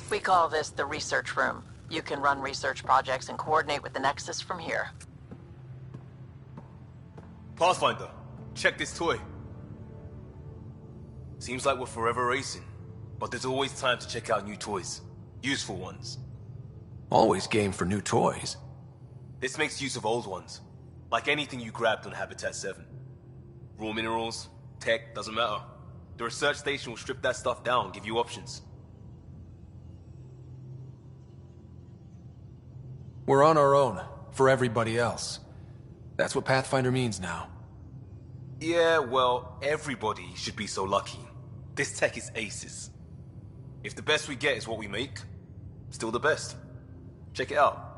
We call this the research room. You can run research projects and coordinate with the Nexus from here. Pathfinder, check this toy. Seems like we're forever racing, but there's always time to check out new toys. Useful ones. Always game for new toys. This makes use of old ones. Like anything you grabbed on Habitat 7. Raw minerals, tech, doesn't matter. The research station will strip that stuff down, give you options. We're on our own, for everybody else. That's what Pathfinder means now. Yeah, well, everybody should be so lucky. This tech is aces. If the best we get is what we make, still the best. Check it out.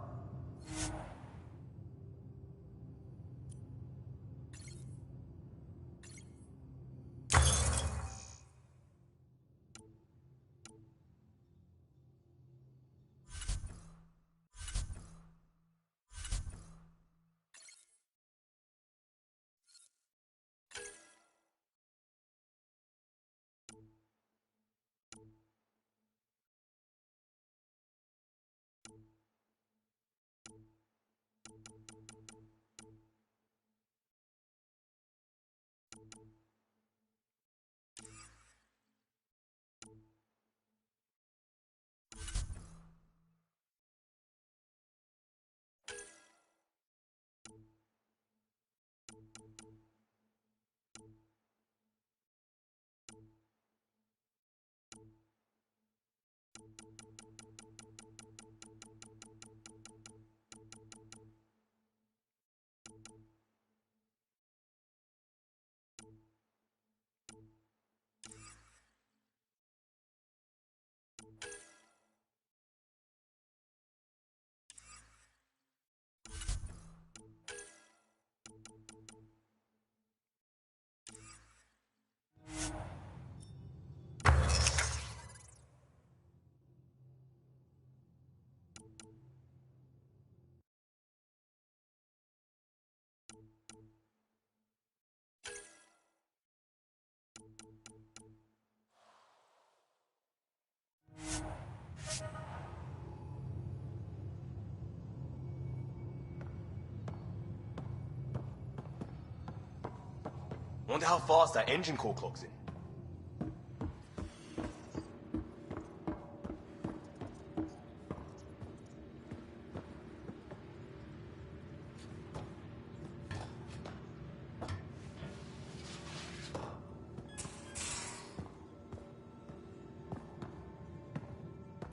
Wonder how fast that engine core clocks in.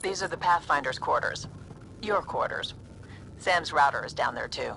These are the Pathfinder's quarters. Your quarters. Sam's router is down there too.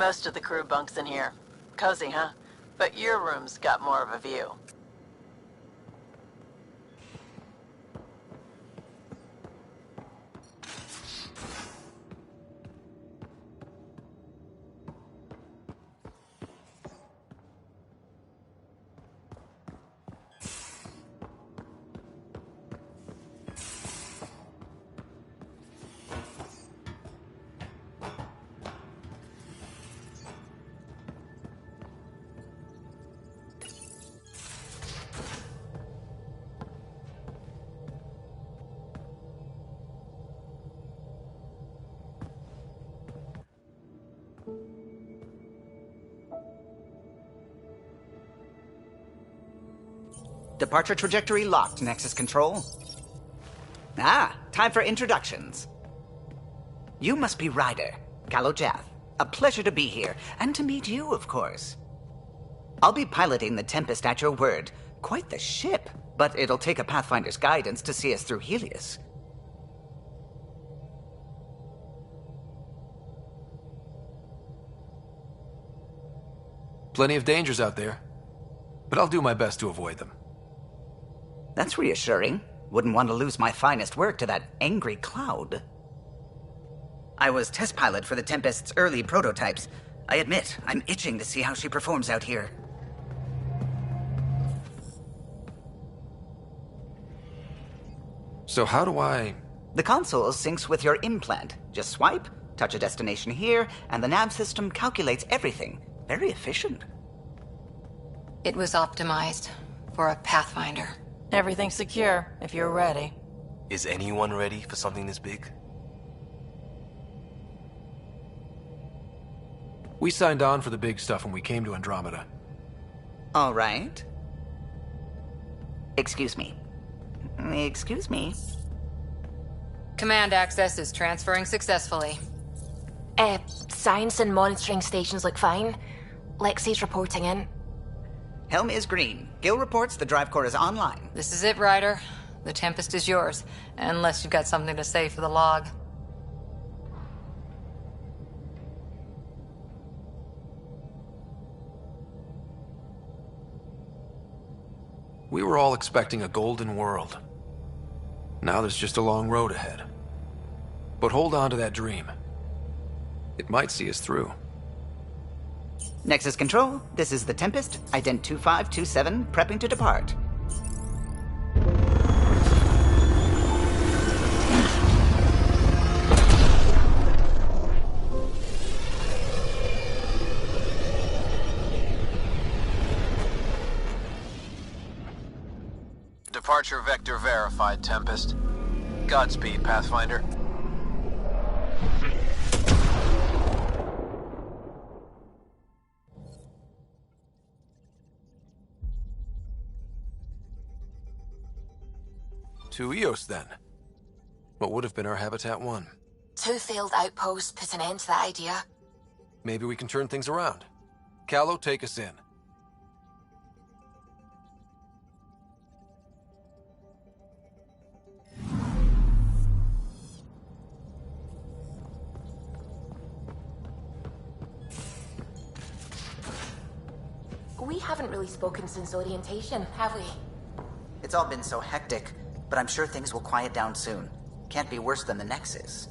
Most of the crew bunks in here. Cozy, huh? But your room's got more of a view. Departure trajectory locked, Nexus Control. Ah, time for introductions. You must be Ryder, Kalojath. A pleasure to be here, and to meet you, of course. I'll be piloting the Tempest at your word. Quite the ship, but it'll take a Pathfinder's guidance to see us through Helios. Plenty of dangers out there, but I'll do my best to avoid them. That's reassuring. Wouldn't want to lose my finest work to that angry cloud. I was test pilot for the Tempest's early prototypes. I admit, I'm itching to see how she performs out here. So how do I... The console syncs with your implant. Just swipe, touch a destination here, and the nav system calculates everything. Very efficient. It was optimized for a Pathfinder. Everything's secure, if you're ready. Is anyone ready for something this big? We signed on for the big stuff when we came to Andromeda. All right. Excuse me. Excuse me. Command access is transferring successfully. Science and monitoring stations look fine. Lexi's reporting in. Helm is green. Gil reports the drive core is online. This is it, Ryder. The Tempest is yours, unless you've got something to say for the log. We were all expecting a golden world. Now there's just a long road ahead. But hold on to that dream. It might see us through. Nexus Control, this is the Tempest, ident 2527, prepping to depart. Departure vector verified, Tempest. Godspeed, Pathfinder. To Eos, then. What would have been our Habitat 1? 2 failed outposts put an end to that idea. Maybe we can turn things around. Calo, take us in. We haven't really spoken since orientation, have we? It's all been so hectic, but I'm sure things will quiet down soon. Can't be worse than the Nexus.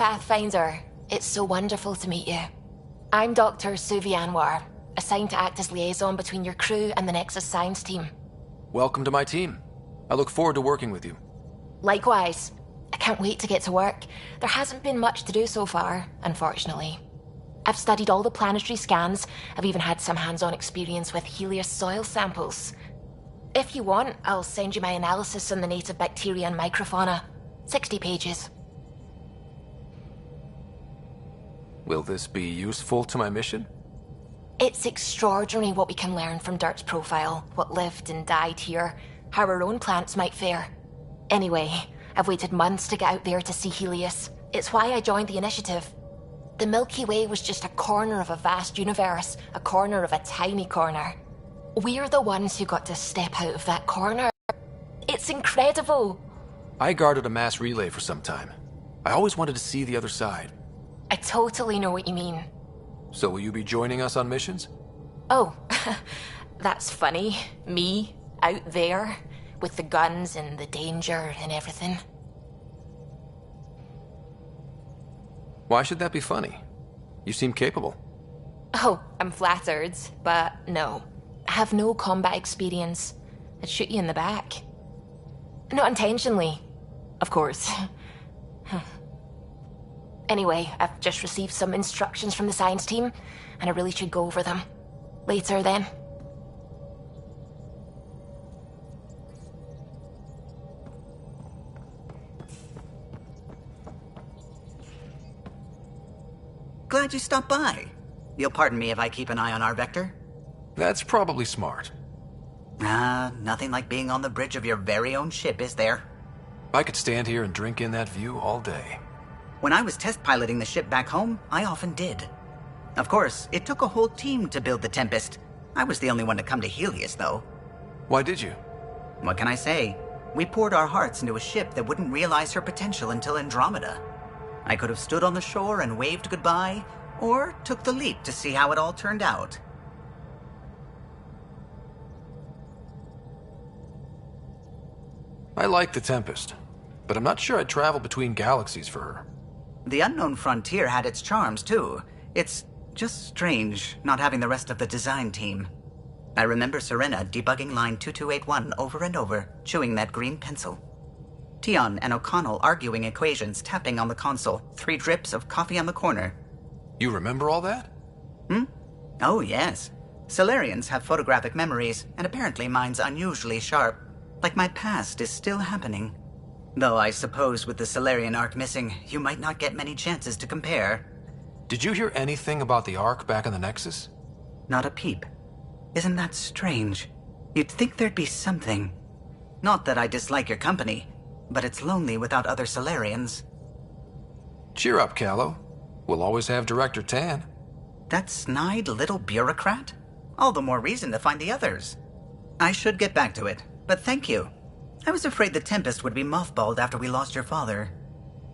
Pathfinder. It's so wonderful to meet you. I'm Dr. Suvi Anwar, assigned to act as liaison between your crew and the Nexus science team. Welcome to my team. I look forward to working with you. Likewise. I can't wait to get to work. There hasn't been much to do so far, unfortunately. I've studied all the planetary scans. I've even had some hands-on experience with Helios soil samples. If you want, I'll send you my analysis on the native bacteria and microfauna. 60 pages. Will this be useful to my mission? It's extraordinary what we can learn from Dirt's profile, what lived and died here, how our own plants might fare. Anyway, I've waited months to get out there to see Helios. It's why I joined the initiative. The Milky Way was just a corner of a vast universe, a corner of a tiny corner. We're the ones who got to step out of that corner. It's incredible. I guarded a mass relay for some time. I always wanted to see the other side. I totally know what you mean. So will you be joining us on missions? Oh, that's funny. Me, out there, with the guns and the danger and everything. Why should that be funny? You seem capable. Oh, I'm flattered, but no. I have no combat experience. I'd shoot you in the back. Not intentionally, of course. Anyway, I've just received some instructions from the science team, and I really should go over them. Later, then. Glad you stopped by. You'll pardon me if I keep an eye on our vector? That's probably smart. Nothing like being on the bridge of your very own ship, is there? I could stand here and drink in that view all day. When I was test piloting the ship back home, I often did. Of course, it took a whole team to build the Tempest. I was the only one to come to Helios, though. Why did you? What can I say? We poured our hearts into a ship that wouldn't realize her potential until Andromeda. I could have stood on the shore and waved goodbye, or took the leap to see how it all turned out. I like the Tempest, but I'm not sure I'd travel between galaxies for her. The unknown frontier had its charms, too. It's just strange not having the rest of the design team. I remember Serena debugging line 2281 over and over, chewing that green pencil. Tion and O'Connell arguing equations, tapping on the console, 3 drips of coffee on the corner. You remember all that? Oh, yes. Solarians have photographic memories, and apparently mine's unusually sharp. Like my past is still happening. Though I suppose with the Solarian arc missing, you might not get many chances to compare. Did you hear anything about the Ark back in the Nexus? Not a peep. Isn't that strange? You'd think there'd be something. Not that I dislike your company, but it's lonely without other Solarians. Cheer up, Callow. We'll always have Director Tan. That snide little bureaucrat? All the more reason to find the others. I should get back to it, but thank you. I was afraid the Tempest would be mothballed after we lost your father.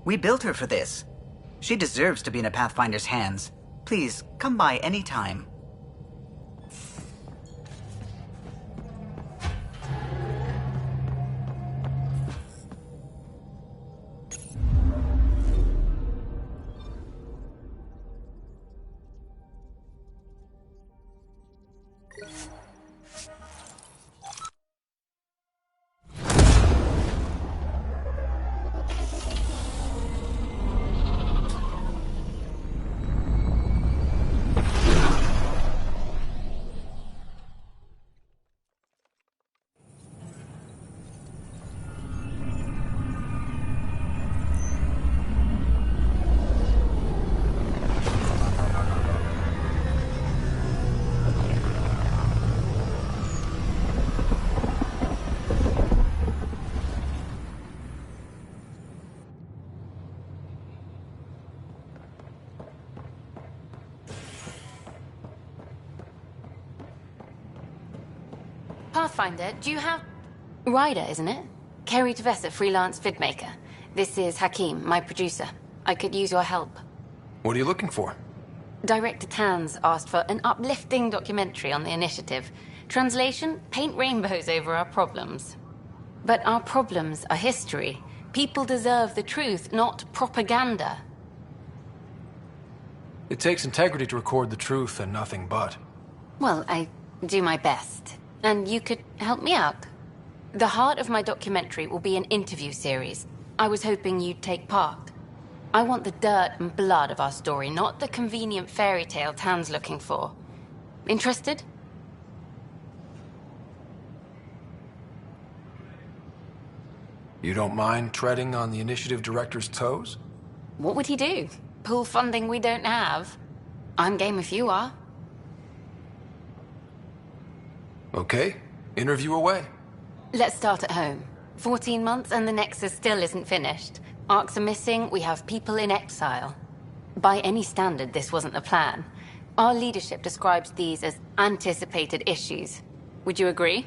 We built her for this. She deserves to be in a Pathfinder's hands. Please, come by any time. Pathfinder, do you have... Ryder, isn't it? Kerry Tavessa, freelance vidmaker. This is Hakim, my producer. I could use your help. What are you looking for? Director Tan's asked for an uplifting documentary on the initiative. Translation, paint rainbows over our problems. But our problems are history. People deserve the truth, not propaganda. It takes integrity to record the truth and nothing but. Well, I do my best. And you could help me out. The heart of my documentary will be an interview series. I was hoping you'd take part. I want the dirt and blood of our story, not the convenient fairy tale Tan's looking for. Interested? You don't mind treading on the initiative director's toes? What would he do? Pull funding we don't have? I'm game if you are. Okay, interview away. Let's start at home. 14 months and the Nexus still isn't finished. Arcs are missing, we have people in exile. By any standard, this wasn't the plan. Our leadership describes these as anticipated issues. Would you agree?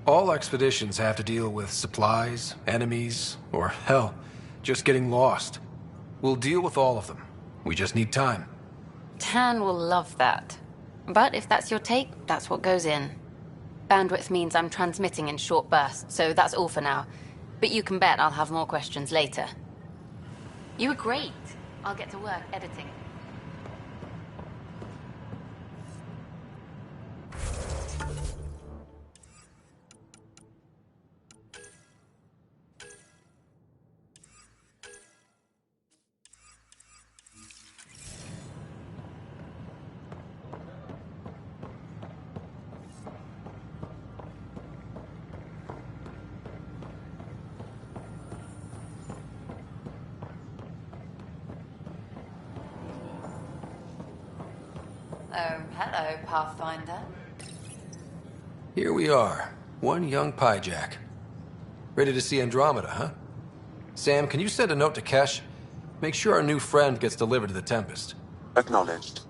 All expeditions have to deal with supplies, enemies, or hell, just getting lost. We'll deal with all of them. We just need time. Tan will love that. But if that's your take, that's what goes in. Bandwidth means I'm transmitting in short bursts, so that's all for now. But you can bet I'll have more questions later. You were great. I'll get to work editing. Hello, Pathfinder. Here we are, one young pyjack. Ready to see Andromeda, huh? Sam, can you send a note to Kesh? Make sure our new friend gets delivered to the Tempest. Acknowledged.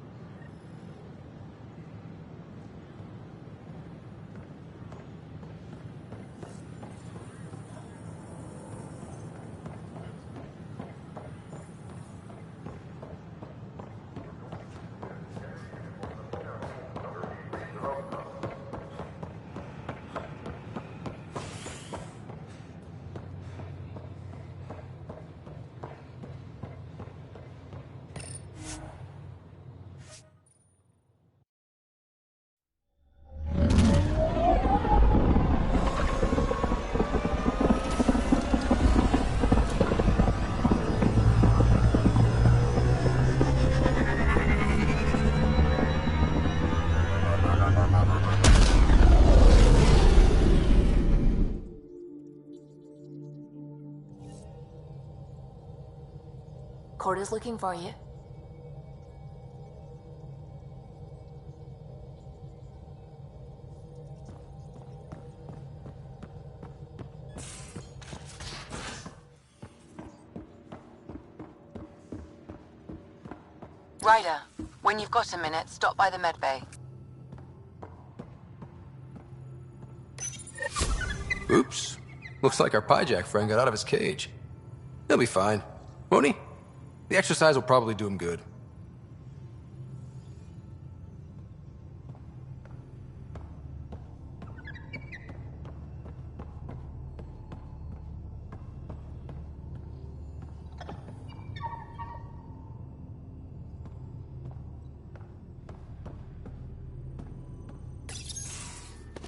Corda's looking for you. Ryder, when you've got a minute, stop by the medbay. Oops. Looks like our pyjack friend got out of his cage. He'll be fine, won't he? The exercise will probably do him good.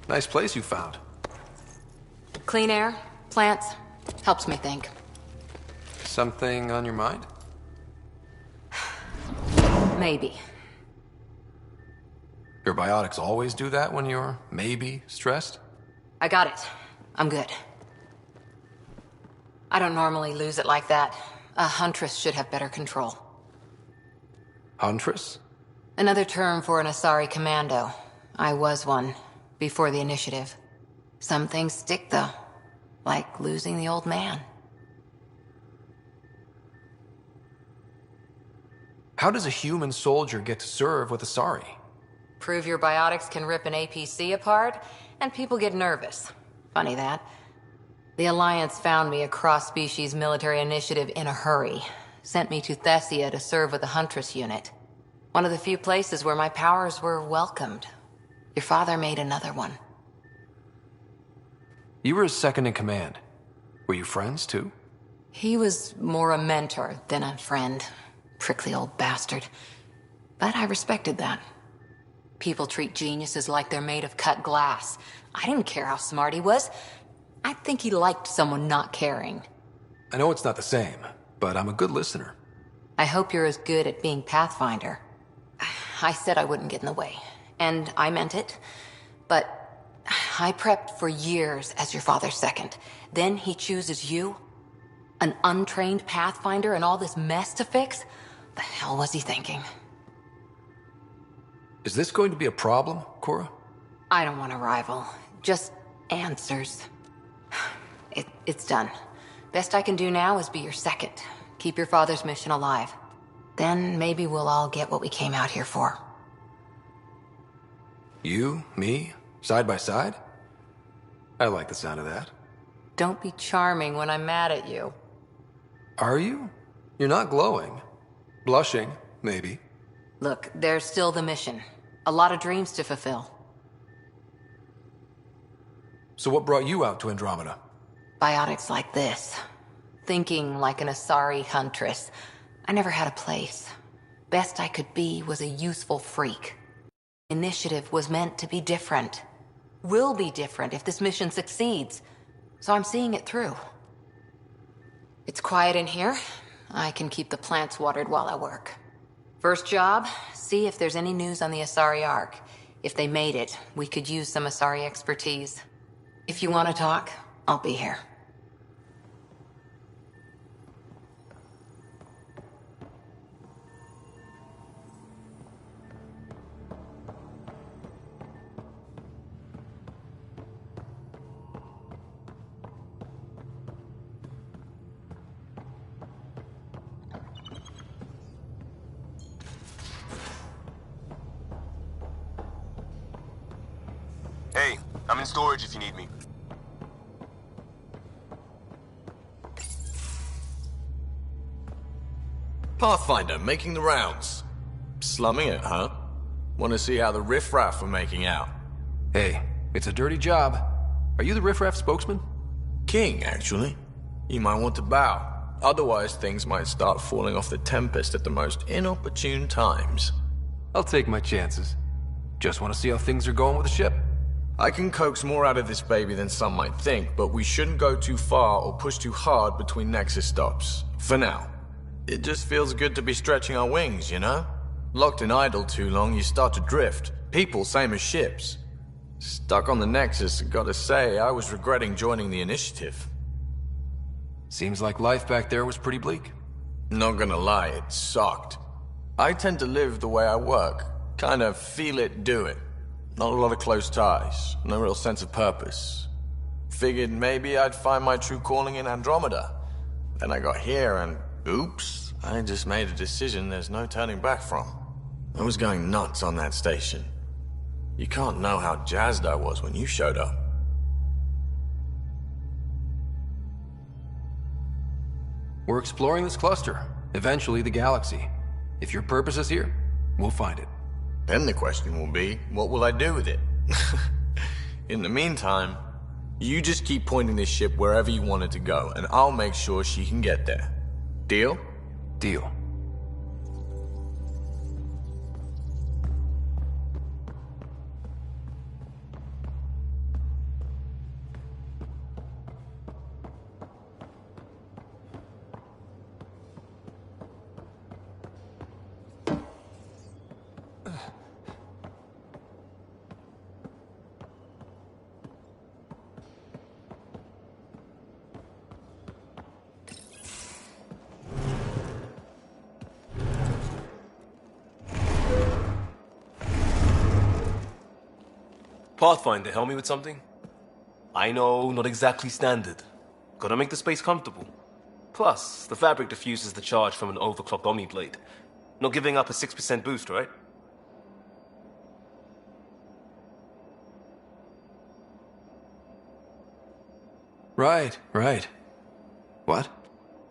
Nice place you found. Clean air, plants, helps me think. Something on your mind? Maybe. Your biotics always do that when you're maybe stressed? I got it. I'm good. I don't normally lose it like that. A huntress should have better control. Huntress? Another term for an Asari commando. I was one, before the initiative. Some things stick, though. Like losing the old man. How does a human soldier get to serve with Asari? Prove your biotics can rip an APC apart, and people get nervous. Funny that. The Alliance found me a cross-species military initiative in a hurry. Sent me to Thessia to serve with the Huntress unit. One of the few places where my powers were welcomed. Your father made another one. You were his second in command. Were you friends, too? He was more a mentor than a friend. Prickly old bastard. But I respected that. People treat geniuses like they're made of cut glass. I didn't care how smart he was. I think he liked someone not caring. I know it's not the same, but I'm a good listener. I hope you're as good at being Pathfinder. I said I wouldn't get in the way, and I meant it. But I prepped for years as your father's second. Then he chooses you? An untrained Pathfinder and all this mess to fix? The hell was he thinking? Is this going to be a problem, Cora? I don't want a rival. Just answers. It's done. Best I can do now is be your second. Keep your father's mission alive. Then maybe we'll all get what we came out here for. You, me, side by side? I like the sound of that. Don't be charming when I'm mad at you. Are you? You're not glowing. Blushing, maybe. Look, there's still the mission. A lot of dreams to fulfill. So what brought you out to Andromeda? Biotics like this. Thinking like an Asari huntress. I never had a place. Best I could be was a useful freak. Initiative was meant to be different. Will be different if this mission succeeds. So I'm seeing it through. It's quiet in here. I can keep the plants watered while I work. First job, see if there's any news on the Asari Ark. If they made it, we could use some Asari expertise. If you want to talk, I'll be here. Hey, I'm in storage if you need me. Pathfinder, making the rounds. Slumming it, huh? Want to see how the riffraff are making out? Hey, it's a dirty job. Are you the riffraff spokesman? King, actually. You might want to bow. Otherwise, things might start falling off the Tempest at the most inopportune times. I'll take my chances. Just want to see how things are going with the ship. I can coax more out of this baby than some might think, but we shouldn't go too far or push too hard between Nexus stops. For now. It just feels good to be stretching our wings, you know? Locked in idle too long, you start to drift. People, same as ships. Stuck on the Nexus, gotta say, I was regretting joining the Initiative. Seems like life back there was pretty bleak. Not gonna lie, it sucked. I tend to live the way I work. Kind of feel it, do it. Not a lot of close ties, no real sense of purpose. Figured maybe I'd find my true calling in Andromeda. Then I got here and, oops, I just made a decision there's no turning back from. I was going nuts on that station. You can't know how jazzed I was when you showed up. We're exploring this cluster, eventually the galaxy. If your purpose is here, we'll find it. Then the question will be, what will I do with it? In the meantime, you just keep pointing this ship wherever you want it to go, and I'll make sure she can get there. Deal? Deal. Pathfinder, help me with something? I know, not exactly standard. Gotta make the space comfortable. Plus, the fabric diffuses the charge from an overclocked Omni blade. Not giving up a 6% boost, right? Right. What?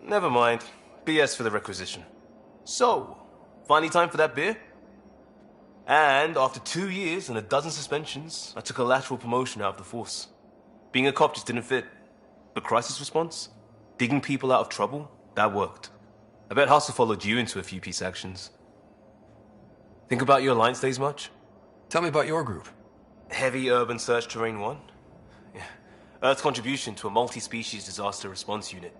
Never mind. BS for the requisition. So, finally time for that beer? And after 2 years and a dozen suspensions, I took a lateral promotion out of the force. Being a cop just didn't fit. But crisis response? Digging people out of trouble, that worked. I bet Hustle followed you into a few peace actions. Think about your Alliance days much? Tell me about your group. Heavy Urban Search Terrain 1? Yeah. Earth's contribution to a multi-species disaster response unit.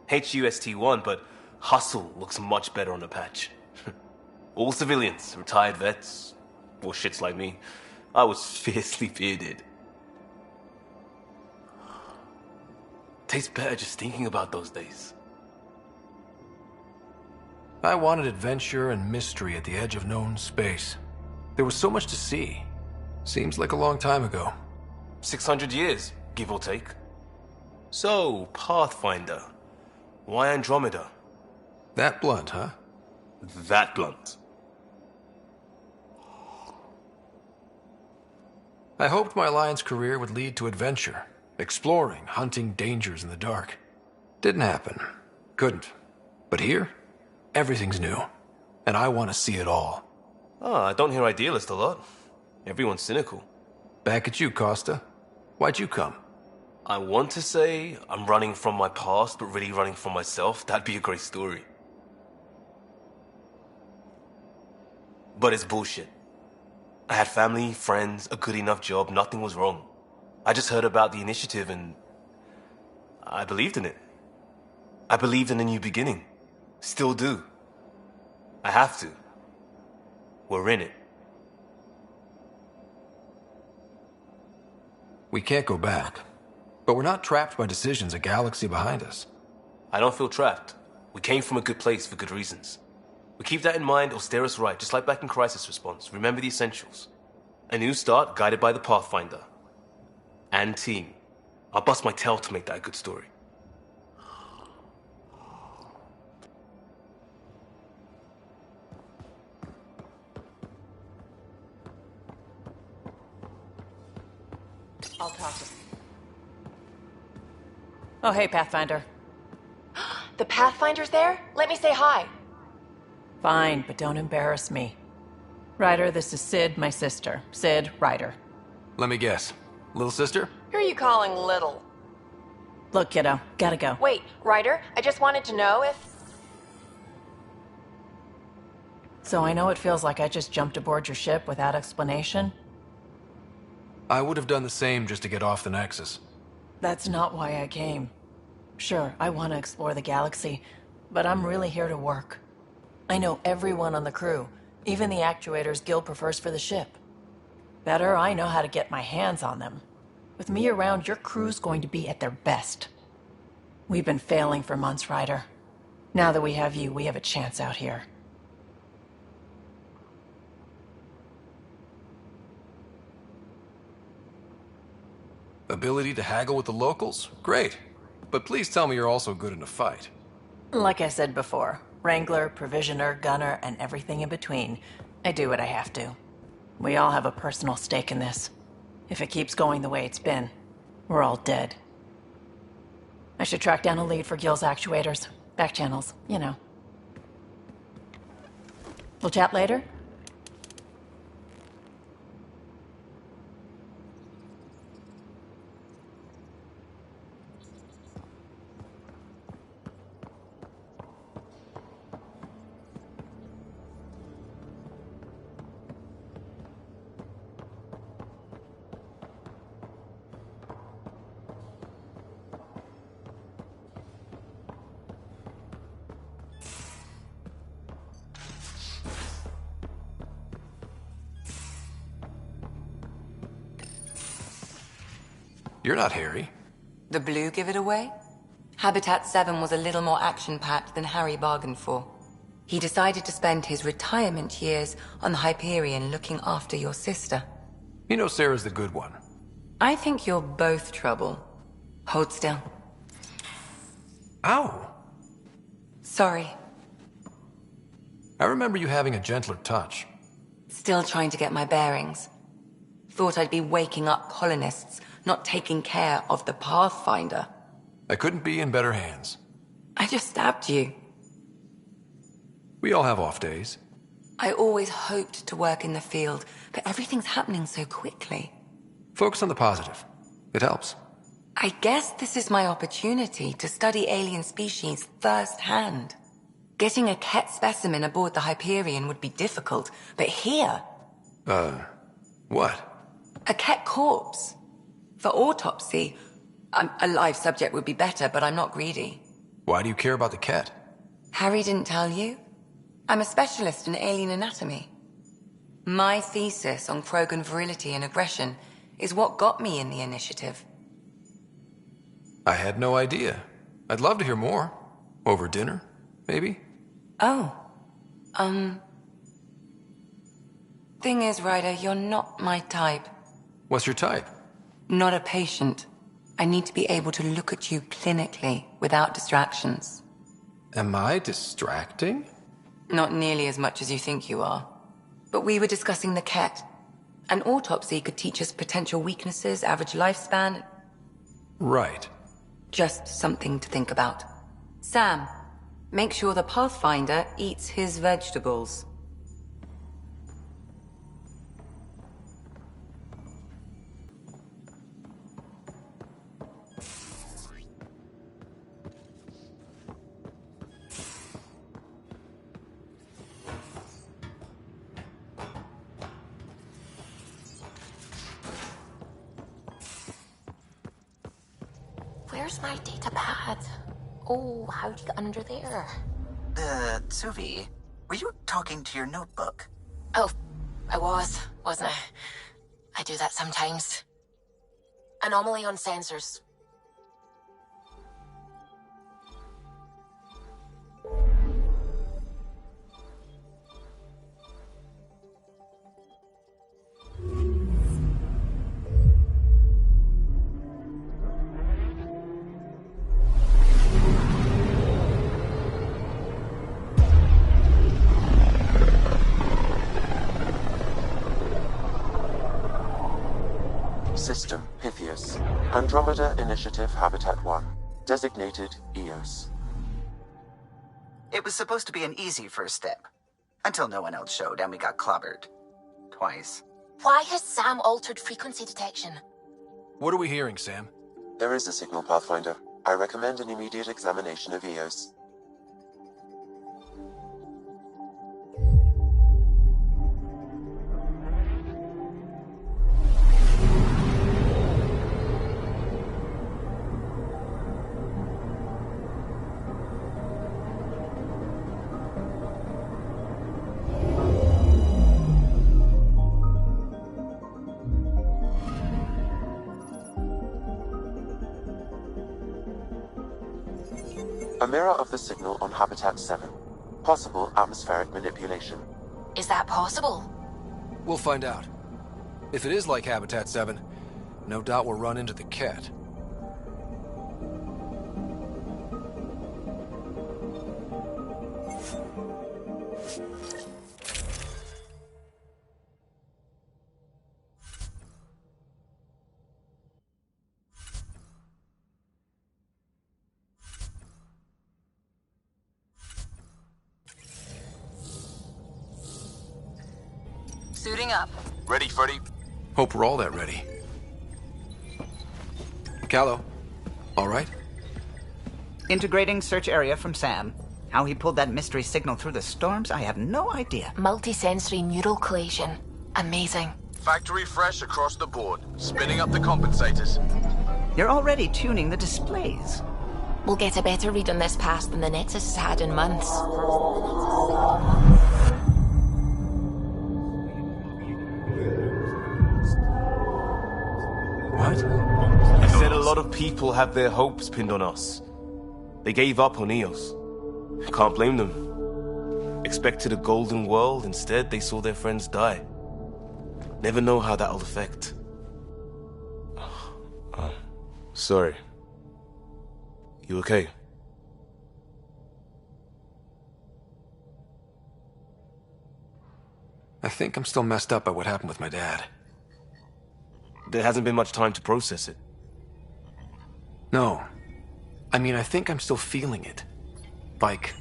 HUST-1, but Hustle looks much better on the patch. All civilians, retired vets, or shits like me. I was fiercely bearded. Tastes better just thinking about those days. I wanted adventure and mystery at the edge of known space. There was so much to see. Seems like a long time ago. 600 years, give or take. So, Pathfinder. Why Andromeda? That blunt, huh? That blunt. I hoped my Alliance career would lead to adventure. Exploring, hunting dangers in the dark. Didn't happen. Couldn't. But here, everything's new. And I want to see it all. Ah, I don't hear Idealist a lot. Everyone's cynical. Back at you, Costa. Why'd you come? I want to say I'm running from my past, but really running from myself. That'd be a great story. But it's bullshit. I had family, friends, a good enough job, nothing was wrong. I just heard about the initiative and I believed in it. I believed in a new beginning. Still do. I have to. We're in it. We can't go back. But we're not trapped by decisions a galaxy behind us. I don't feel trapped. We came from a good place for good reasons. We keep that in mind or steer us right, just like back in Crisis Response. Remember the essentials. A new start guided by the Pathfinder. And team. I'll bust my tail to make that a good story. I'll talk to you. Oh, hey, Pathfinder. The Pathfinder's there? Let me say hi. Fine, but don't embarrass me. Ryder, this is Sid, my sister. Sid, Ryder. Let me guess. Little sister? Who are you calling little? Look, kiddo, gotta go. Wait, Ryder, I just wanted to know if... So I know it feels like I just jumped aboard your ship without explanation. I would have done the same just to get off the Nexus. That's not why I came. Sure, I want to explore the galaxy, but I'm really here to work. I know everyone on the crew, even the actuators Gil prefers for the ship. Better, I know how to get my hands on them. With me around, your crew's going to be at their best. We've been failing for months, Ryder. Now that we have you, we have a chance out here. Ability to haggle with the locals? Great. But please tell me you're also good in a fight. Like I said before, Wrangler, Provisioner, Gunner, and everything in between. I do what I have to. We all have a personal stake in this. If it keeps going the way it's been, we're all dead. I should track down a lead for Gil's actuators. Back channels, you know. We'll chat later? You're not Harry. The blue give it away? Habitat 7 was a little more action-packed than Harry bargained for. He decided to spend his retirement years on the Hyperion looking after your sister. You know Sarah's the good one. I think you're both trouble. Hold still. Ow! Sorry. I remember you having a gentler touch. Still trying to get my bearings. Thought I'd be waking up colonists, not taking care of the Pathfinder. I couldn't be in better hands. I just stabbed you. We all have off days. I always hoped to work in the field, but everything's happening so quickly. Focus on the positive. It helps. I guess this is my opportunity to study alien species firsthand. Getting a Ket specimen aboard the Hyperion would be difficult, but here... What? A Ket corpse. For autopsy, a live subject would be better, but I'm not greedy. Why do you care about the cat? Harry didn't tell you? I'm a specialist in alien anatomy. My thesis on Krogan virility and aggression is what got me in the initiative. I had no idea. I'd love to hear more. Over dinner, maybe? Oh. Thing is, Ryder, you're not my type. What's your type? Not a patient. I need to be able to look at you clinically, without distractions. Am I distracting? Not nearly as much as you think you are. But we were discussing the Ket. An autopsy could teach us potential weaknesses, average lifespan. Right. Just something to think about. Sam, make sure the Pathfinder eats his vegetables. Where's my data pad? Oh, how'd you get under there? Suvi, were you talking to your notebook? Oh, I wasn't I? I do that sometimes. Anomaly on sensors. System, Pythias. Andromeda Initiative Habitat 1. Designated EOS. It was supposed to be an easy first step. Until no one else showed and we got clobbered. Twice. Why has Sam altered frequency detection? What are we hearing, Sam? There is a signal, Pathfinder. I recommend an immediate examination of EOS. A mirror of the signal on Habitat 7. Possible atmospheric manipulation. Is that possible? We'll find out. If it is like Habitat 7, no doubt we'll run into the cat. Suiting up. Ready, Freddy? Hope we're all that ready. Callow, all right? Integrating search area from Sam. How he pulled that mystery signal through the storms, I have no idea. Multisensory neural collation. Amazing. Factory fresh across the board. Spinning up the compensators. You're already tuning the displays. We'll get a better read on this pass than the Nexus has had in months. What? He said a lot of people have their hopes pinned on us. They gave up on EOS. Can't blame them. Expected a golden world, instead they saw their friends die. Never know how that'll affect. Sorry. You okay? I think I'm still messed up by what happened with my dad. There hasn't been much time to process it. No. I mean, I think I'm still feeling it. Like...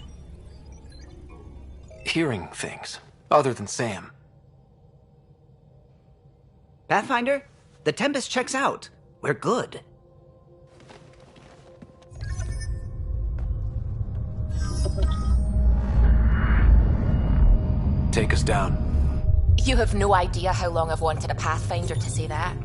hearing things. Other than Sam. Pathfinder, the Tempest checks out. We're good. take us down. You have no idea how long I've wanted a Pathfinder to say that.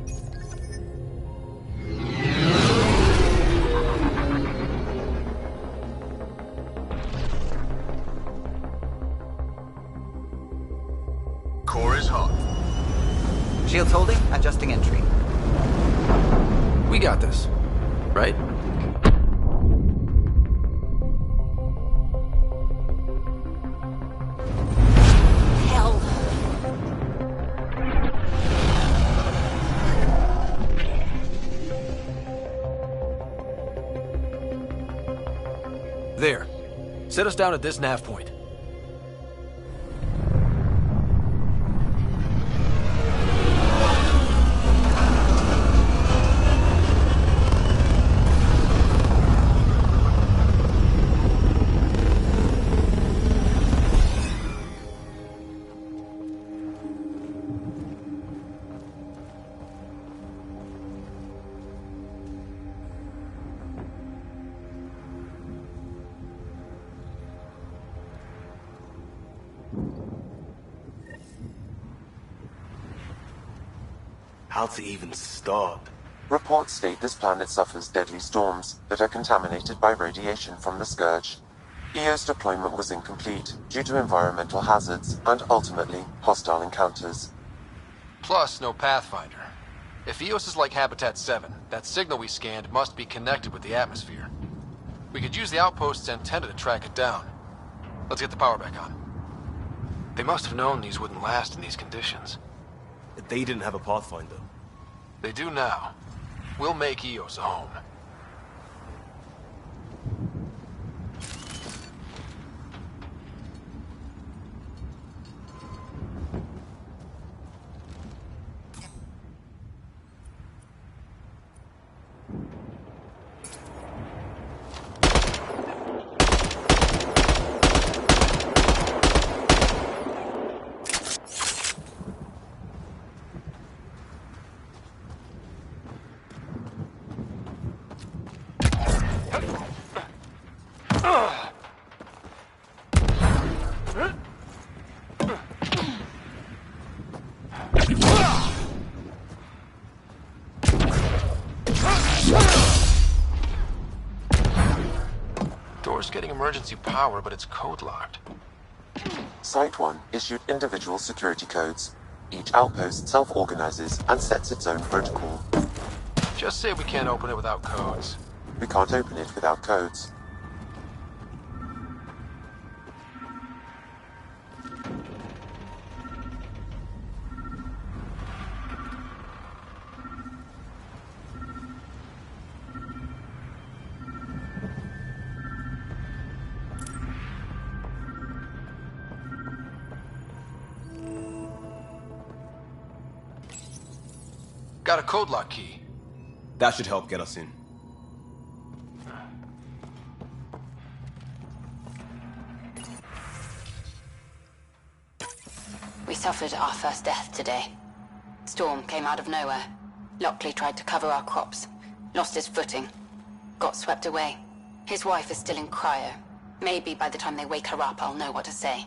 Core is hot. Shields holding, adjusting entry. We got this, right? Hell. There. Set us down at this nav point. How to even start? Reports state this planet suffers deadly storms that are contaminated by radiation from the Scourge. EO's deployment was incomplete due to environmental hazards and ultimately hostile encounters. Plus, no Pathfinder. If EOS is like Habitat 7, that signal we scanned must be connected with the atmosphere. We could use the outpost's antenna to track it down. Let's get the power back on. They must have known these wouldn't last in these conditions. They didn't have a Pathfinder. They do now. We'll make EOS a home. Door's getting emergency power, but it's code locked. Site 1 issued individual security codes. Each outpost self-organizes and sets its own protocol. Just say we can't open it without codes. We can't open it without codes. Got a code lock key. That should help get us in. We suffered our first death today. Storm came out of nowhere. Lockley tried to cover our crops. Lost his footing. Got swept away. His wife is still in cryo. Maybe by the time they wake her up, I'll know what to say.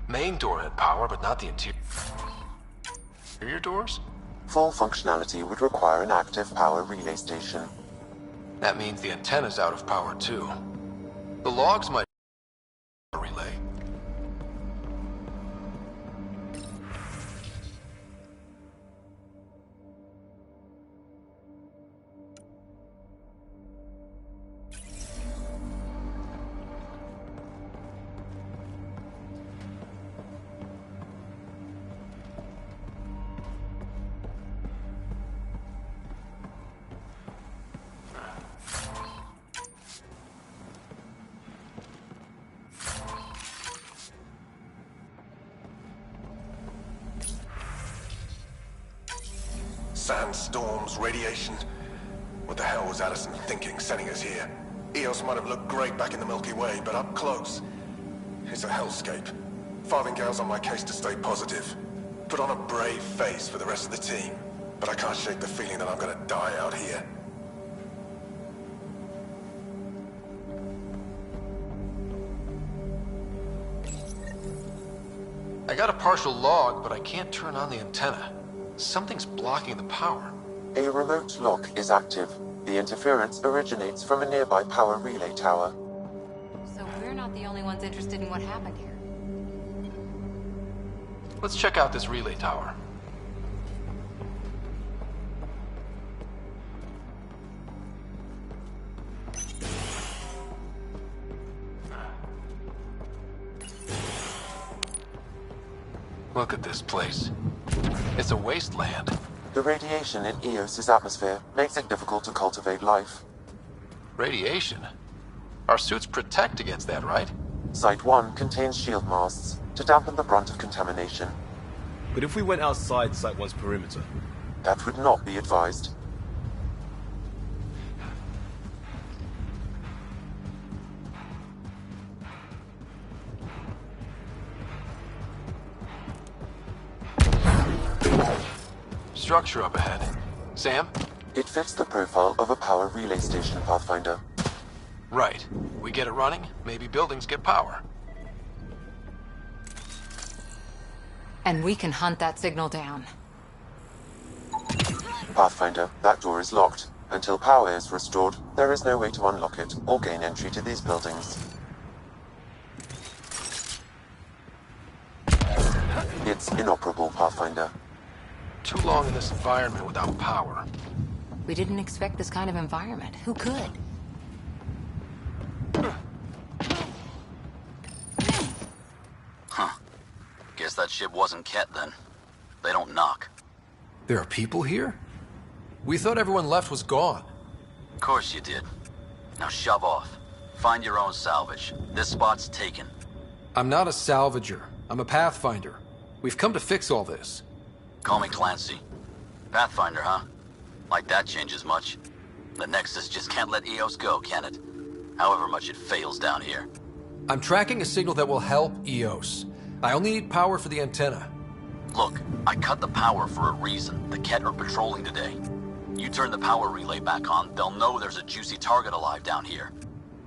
Main door had power, but not the interior doors? Full functionality would require an active power relay station. That means the antenna's out of power too. The logs might relay. Sandstorms, radiation. What the hell was Allison thinking, sending us here? Eos might have looked great back in the Milky Way, but up close, it's a hellscape. Farthingale's on my case to stay positive. Put on a brave face for the rest of the team, but I can't shake the feeling that I'm gonna die out here. I got a partial log, but I can't turn on the antenna. Something's blocking the power. A remote lock is active. The interference originates from a nearby power relay tower. So we're not the only ones interested in what happened here. Let's check out this relay tower. Look at this place. It's a wasteland. The radiation in Eos's atmosphere makes it difficult to cultivate life. Radiation? Our suits protect against that, right? Site 1 contains shield masts to dampen the brunt of contamination. But if we went outside Site 1's perimeter? That would not be advised. Structure up ahead. Sam? It fits the profile of a power relay station, Pathfinder. Right. We get it running, maybe buildings get power. And we can hunt that signal down. Pathfinder, that door is locked. Until power is restored, there is no way to unlock it or gain entry to these buildings. It's inoperable, Pathfinder. Too long in this environment without power. We didn't expect this kind of environment. Who could? Huh. Guess that ship wasn't Ket then. They don't knock. There are people here? We thought everyone left was gone. Of course you did. Now shove off. Find your own salvage. This spot's taken. I'm not a salvager. I'm a Pathfinder. We've come to fix all this. Call me Clancy. Pathfinder, huh? Like that changes much. The Nexus just can't let Eos go, can it? However much it fails down here. I'm tracking a signal that will help Eos. I only need power for the antenna. Look, I cut the power for a reason. The Ket are patrolling today. You turn the power relay back on, they'll know there's a juicy target alive down here.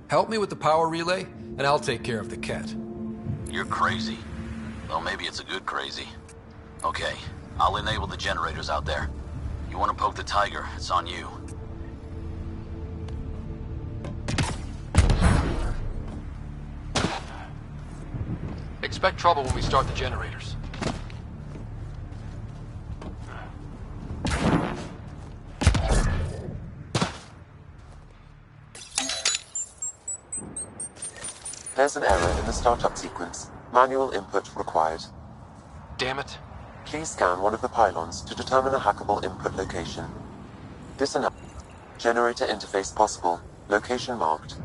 Help me with the power relay, and I'll take care of the Ket. You're crazy. Well, maybe it's a good crazy. Okay, I'll enable the generators out there. You want to poke the tiger, it's on you. Expect trouble when we start the generators. There's an error in the startup sequence. Manual input required. Damn it. Please scan one of the pylons to determine a hackable input location. Generator interface possible. Location marked.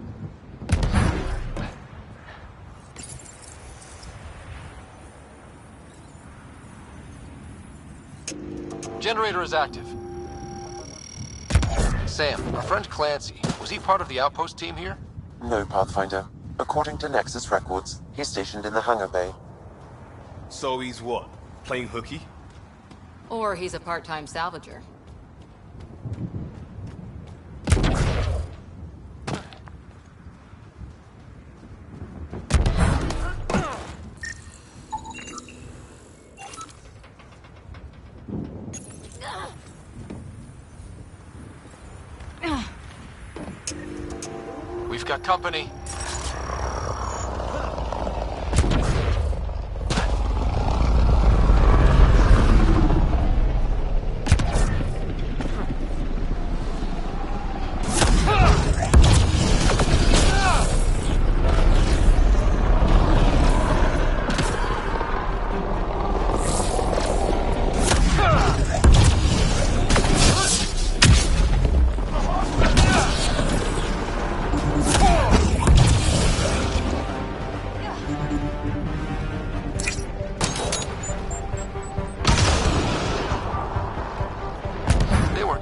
Generator is active. Sam, our friend Clancy, was he part of the outpost team here? No, Pathfinder. According to Nexus records, he's stationed in the hangar bay. So he's what? Playing hooky? Or he's a part-time salvager. got company.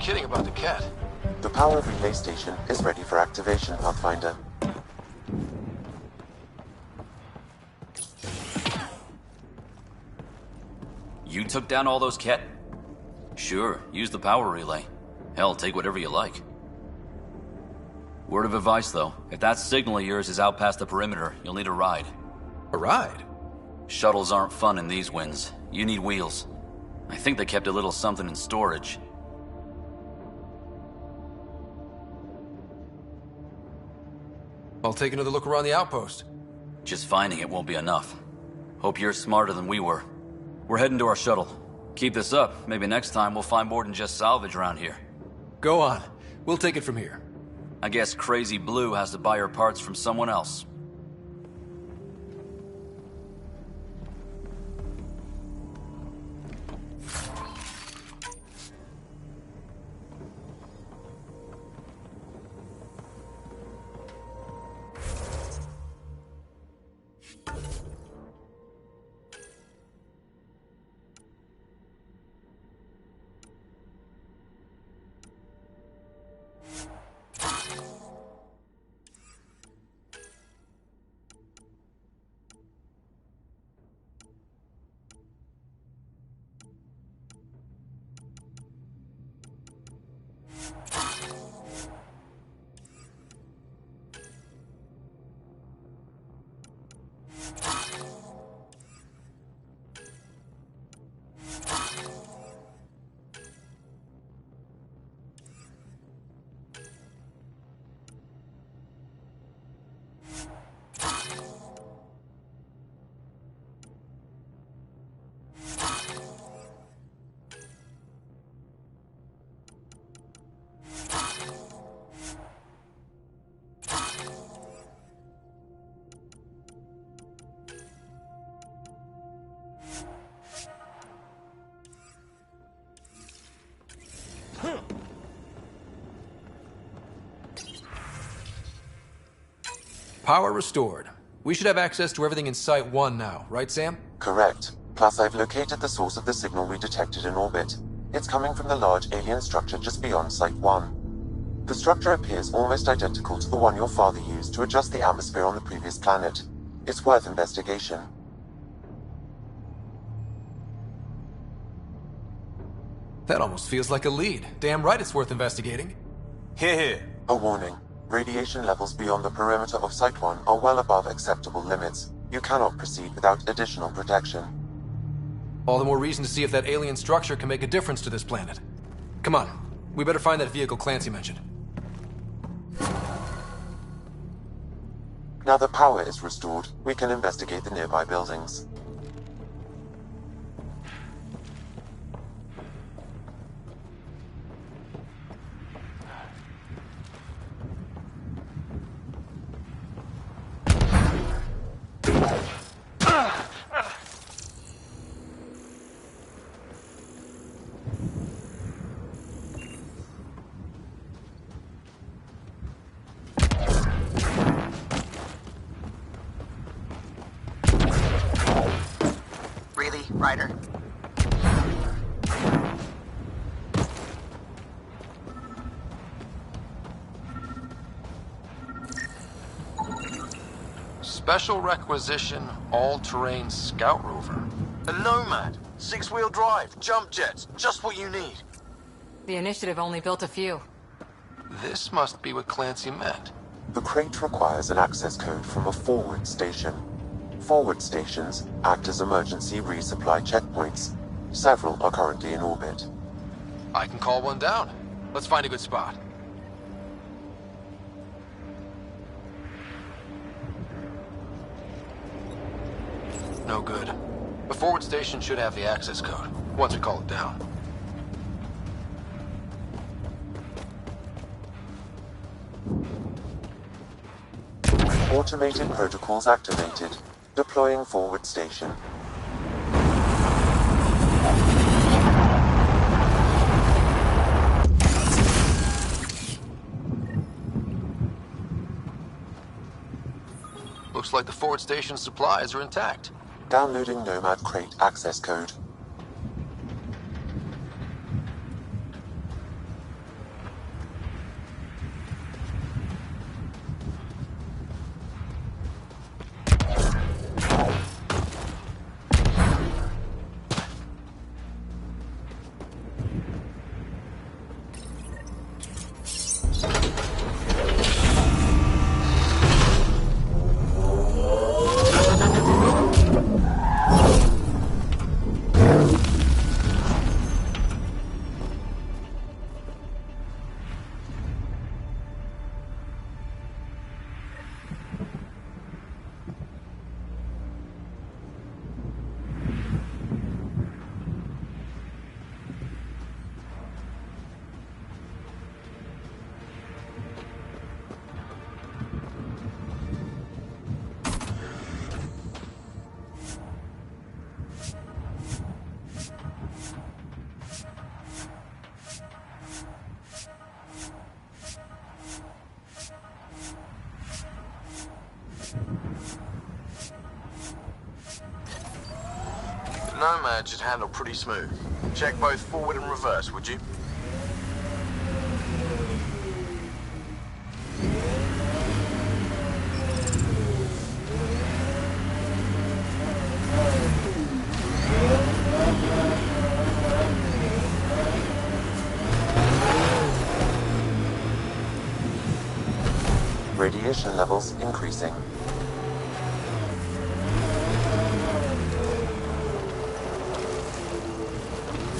Kidding about the cat. The power relay station is ready for activation, Pathfinder. You took down all those cat? Sure, use the power relay. Hell, take whatever you like. Word of advice, though. If that signal of yours is out past the perimeter, you'll need a ride. A ride? Shuttles aren't fun in these winds. You need wheels. I think they kept a little something in storage. I'll take another look around the outpost. Just finding it won't be enough. Hope you're smarter than we were. We're heading to our shuttle. Keep this up. Maybe next time we'll find more than just salvage around here. Go on. We'll take it from here. I guess Crazy Blue has to buy her parts from someone else. Power restored. We should have access to everything in Site 1 now, right, Sam? Correct. Plus, I've located the source of the signal we detected in orbit. It's coming from the large alien structure just beyond Site 1. The structure appears almost identical to the one your father used to adjust the atmosphere on the previous planet. It's worth investigation. That almost feels like a lead. Damn right it's worth investigating. Here. A warning. Radiation levels beyond the perimeter of Site 1 are well above acceptable limits. You cannot proceed without additional protection. All the more reason to see if that alien structure can make a difference to this planet. Come on. We better find that vehicle Clancy mentioned. Now that power is restored, we can investigate the nearby buildings. Ryder. Special requisition, all-terrain scout rover. A Nomad. 6-wheel drive, jump jets, just what you need. The initiative only built a few. This must be what Clancy meant. The crate requires an access code from a forward station. Forward stations act as emergency resupply checkpoints. Several are currently in orbit. I can call one down. Let's find a good spot. no good. The forward station should have the access code, once we call it down. Automated protocols activated. Deploying forward station. Looks like the forward station's supplies are intact. Downloading Nomad Crate access code. Nomad should handle pretty smooth. Check both forward and reverse, would you? Radiation levels increasing.